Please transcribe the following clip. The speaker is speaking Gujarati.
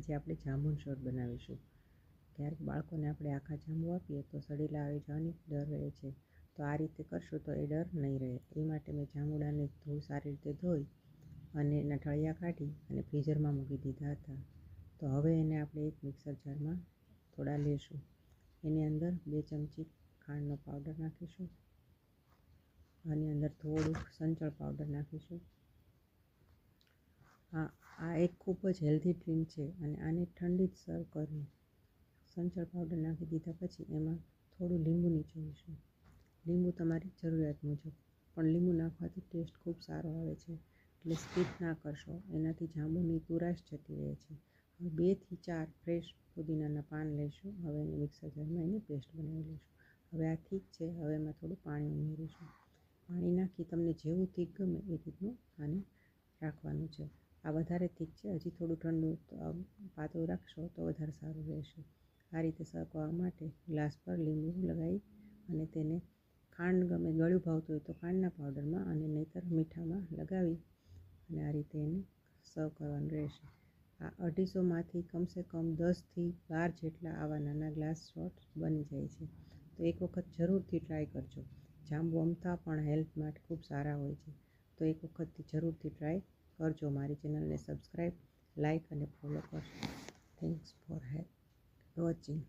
આજે આપણે જાંબુનો શોટ બનાવીશું। ક્યારેક બાળકોને આપણે આખા જાંબુ આપીએ તો સડેલા આવી જવાની ડર રહે છે, તો આ રીતે કરશું તો એ ડર નહીં રહે। એ માટે મેં જાંબુડાને સારી રીતે ધોઈ અને એના ઠળિયા કાઢી અને ફ્રીઝરમાં મૂકી દીધા હતા। તો હવે એને આપણે એક મિક્સર જારમાં થોડા લેશું। એની અંદર 2 ચમચી ખાંડનો પાવડર નાખીશું, આની અંદર થોડુંક સંચળ પાવડર નાખીશું। આ એક ખૂબ જ હેલ્ધી ડ્રિંક છે અને આને ઠંડી જ સર્વ કરવી। સંચળ પાવડર નાખી દીધા પછી એમાં થોડું લીંબુ નીચોવીશું। લીંબુ તમારી જરૂરિયાત મુજબ, પણ લીંબુ નાખવાથી ટેસ્ટ ખૂબ સારો આવે છે, એટલે સ્કીપ ના કરશો, એનાથી જાંબુની તુરાશ જતી રહે છે। હવે 2 થી 4 ફ્રેશ પુદીનાના પાન લઈશું। હવે એને મિક્સર જારમાં એની પેસ્ટ બનાવી લઈશું। હવે આ ઠીક છે, હવે એમાં થોડું પાણી ઉમેરીશું। પાણી નાખી તમને જેવું થીક ગમે એ રીતનું આને રાખવાનું છે। આ વધારે થીક છે, હજી થોડું ઠંડુ પાતળું રાખશો તો વધારે સારું રહેશે। આ રીતે સર્વ કરવા માટે ગ્લાસ પર લીંબુ લગાવી અને તેને ખાંડ ગમે ગળ્યું ભાવતું હોય તો ખાંડના પાવડરમાં અને નહીંતર મીઠામાં લગાવી અને આ રીતે એને સર્વ કરવાનું રહેશે। આ 250માંથી કમસે કમ 10 થી 12 જેટલા આવા નાના ગ્લાસ શોટ બની જાય છે, તો એક વખત જરૂરથી ટ્રાય કરજો। જાંબુ અમથા પણ હેલ્થ માટે ખૂબ સારા હોય છે, તો એક વખતથી જરૂરથી ટ્રાય કરજો। મારી ચેનલને સબસ્ક્રાઈબ, લાઈક અને ફોલો કરજો। Thanks for watching.